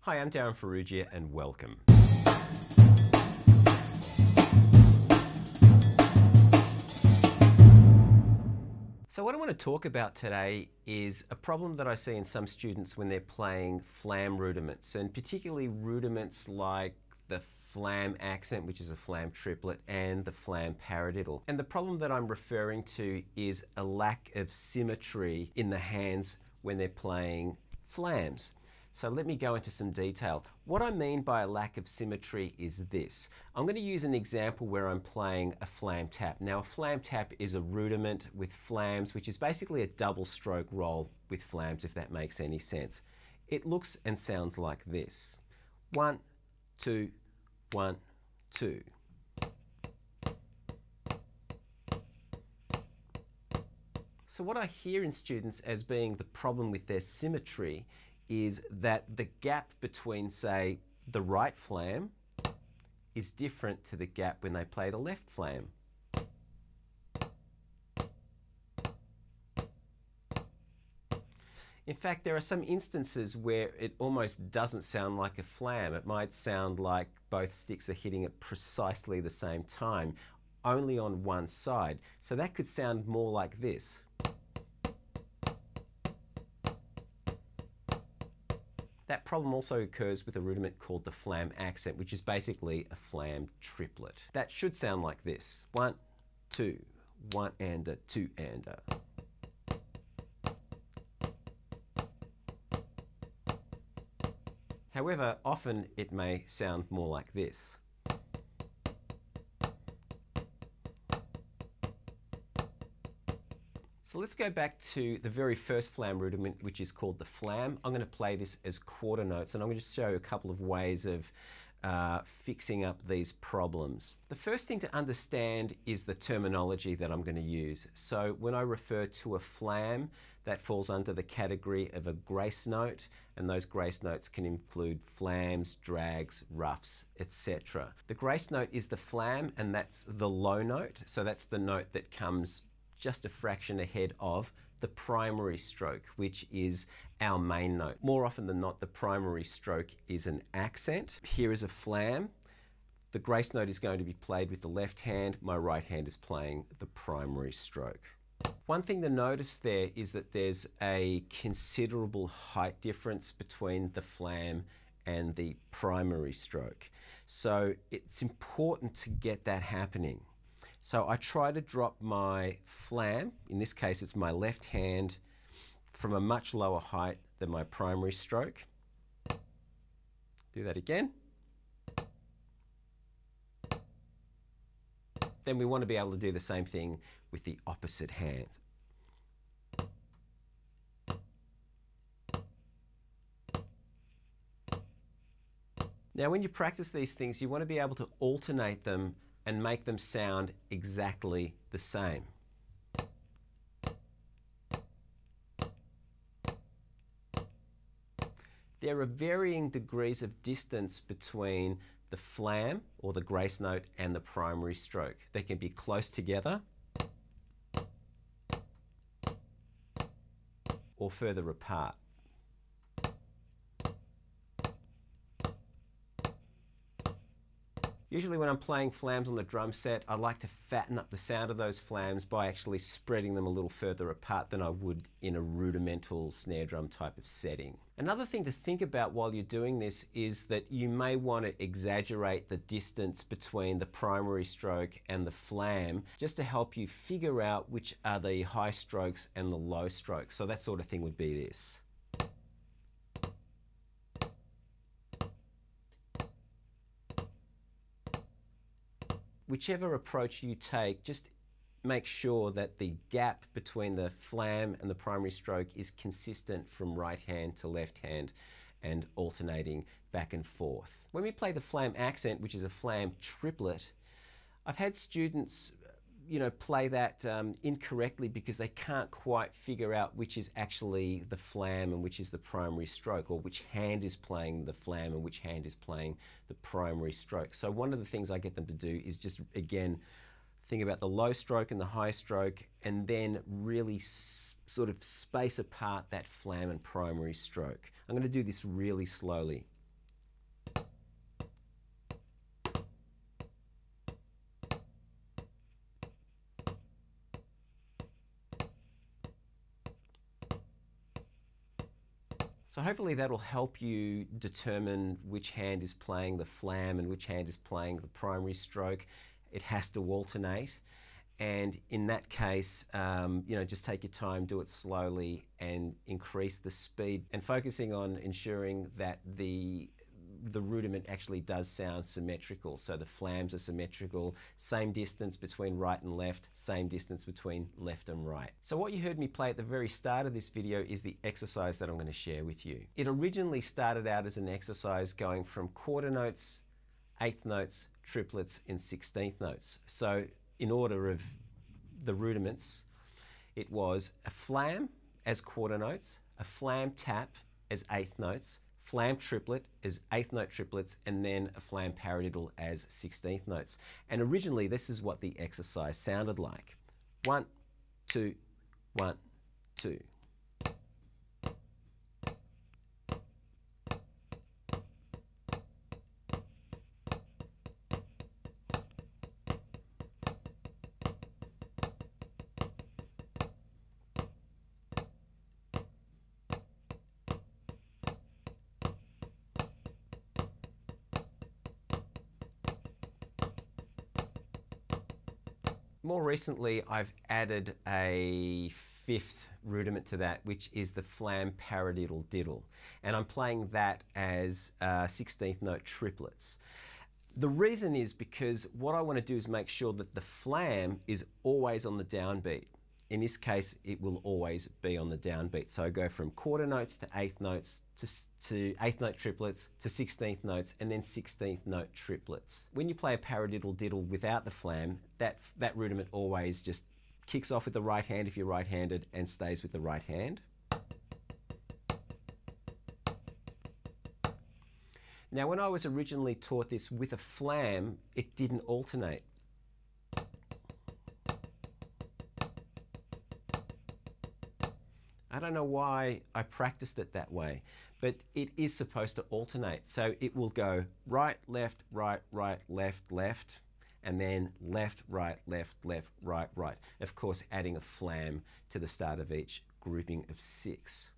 Hi, I'm Darryn Farrugia and welcome. So what I want to talk about today is a problem that I see in some students when they're playing Flam rudiments, and particularly rudiments like the Flam Accent, which is a Flam triplet, and the Flam paradiddle. And the problem that I'm referring to is a lack of symmetry in the hands when they're playing flams. So let me go into some detail. What I mean by a lack of symmetry is this. I'm going to use an example where I'm playing a flam tap. Now a flam tap is a rudiment with flams, which is basically a double stroke roll with flams, if that makes any sense. It looks and sounds like this. 1, 2, 1, 2. So what I hear in students as being the problem with their symmetry is that the gap between, say, the right flam is different to the gap when they play the left flam. In fact, there are some instances where it almost doesn't sound like a flam. It might sound like both sticks are hitting at precisely the same time, only on one side. So that could sound more like this. That problem also occurs with a rudiment called the Flam Accent, which is basically a flam triplet. That should sound like this. 1, 2, 1 and a 2 and a. However, often it may sound more like this. So let's go back to the very first flam rudiment, which is called the flam. I'm going to play this as quarter notes, and I'm going to just show you a couple of ways of fixing up these problems. The first thing to understand is the terminology that I'm going to use. So when I refer to a flam, that falls under the category of a grace note, and those grace notes can include flams, drags, ruffs, etc. The grace note is the flam, and that's the low note, so that's the note that comes just a fraction ahead of the primary stroke, which is our main note. More often than not, the primary stroke is an accent. Here is a flam. The grace note is going to be played with the left hand. My right hand is playing the primary stroke. One thing to notice there is that there's a considerable height difference between the flam and the primary stroke. So it's important to get that happening. So I try to drop my flam, in this case it's my left hand, from a much lower height than my primary stroke. Do that again. Then we want to be able to do the same thing with the opposite hand. Now when you practice these things, you want to be able to alternate them and make them sound exactly the same. There are varying degrees of distance between the flam, or the grace note, and the primary stroke. They can be close together or further apart. Usually when I'm playing flams on the drum set, I like to fatten up the sound of those flams by actually spreading them a little further apart than I would in a rudimental snare drum type of setting. Another thing to think about while you're doing this is that you may want to exaggerate the distance between the primary stroke and the flam just to help you figure out which are the high strokes and the low strokes. So that sort of thing would be this. Whichever approach you take, just make sure that the gap between the flam and the primary stroke is consistent from right hand to left hand and alternating back and forth. When we play the Flam Accent, which is a flam triplet, I've had students play that incorrectly because they can't quite figure out which is actually the flam and which is the primary stroke, or which hand is playing the flam and which hand is playing the primary stroke. So one of the things I get them to do is just, again, think about the low stroke and the high stroke, and then really sort of space apart that flam and primary stroke. I'm going to do this really slowly. hopefully that'll help you determine which hand is playing the flam and which hand is playing the primary stroke. It has to alternate. And in that case, just take your time, do it slowly and increase the speed, and focusing on ensuring that the rudiment actually does sound symmetrical. So the flams are symmetrical, same distance between right and left, same distance between left and right. So what you heard me play at the very start of this video is the exercise that I'm going to share with you. It originally started out as an exercise going from quarter notes, eighth notes, triplets, and 16th notes. So in order of the rudiments, it was a flam as quarter notes, a flam tap as eighth notes, flam triplet as eighth note triplets, and then a flam paradiddle as 16th notes. And originally this is what the exercise sounded like. 1, 2, 1, 2. More recently, I've added a fifth rudiment to that, which is the flam paradiddle diddle. And I'm playing that as 16th note triplets. The reason is because what I want to do is make sure that the flam is always on the downbeat. In this case, it will always be on the downbeat. So I go from quarter notes to eighth notes to eighth note triplets to 16th notes and then 16th note triplets. When you play a paradiddle diddle without the flam, that rudiment always just kicks off with the right hand if you're right-handed and stays with the right hand. Now, when I was originally taught this with a flam, it didn't alternate. I don't know why I practiced it that way, but it is supposed to alternate. So it will go right, left, left, left, and then left, right, right, right. Of course, adding a flam to the start of each grouping of 6.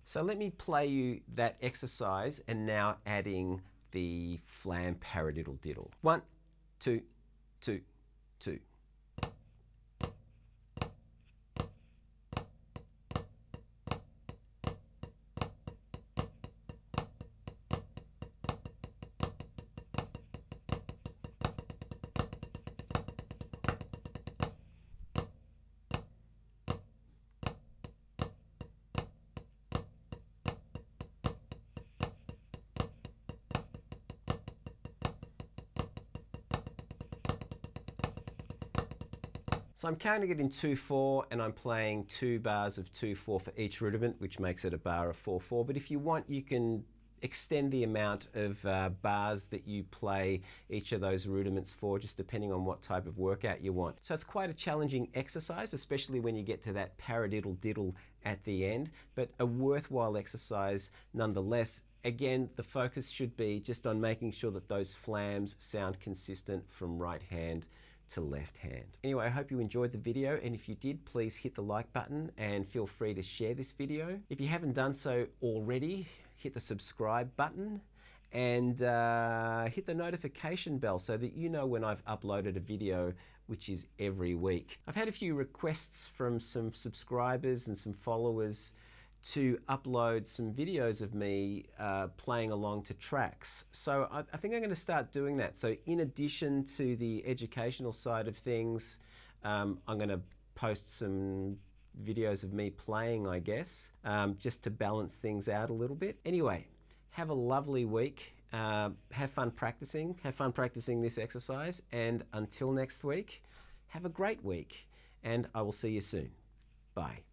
So let me play you that exercise and now adding the flam paradiddle diddle. 1, 2, 2, 2. So I'm counting it in 2/4 and I'm playing 2 bars of 2/4 for each rudiment, which makes it a bar of 4/4. But if you want, you can extend the amount of bars that you play each of those rudiments for, just depending on what type of workout you want. So it's quite a challenging exercise, especially when you get to that paradiddle diddle at the end, but a worthwhile exercise nonetheless. Again, the focus should be just on making sure that those flams sound consistent from right hand to left hand. Anyway, I hope you enjoyed the video, and if you did, please hit the like button and feel free to share this video. If you haven't done so already, hit the subscribe button and hit the notification bell so that you know when I've uploaded a video, which is every week. I've had a few requests from some subscribers and some followers to upload some videos of me playing along to tracks. So I think I'm going to start doing that. So in addition to the educational side of things, I'm going to post some videos of me playing, I guess, just to balance things out a little bit. Anyway, have a lovely week. Have fun practicing this exercise, and until next week, have a great week, and I will see you soon. Bye.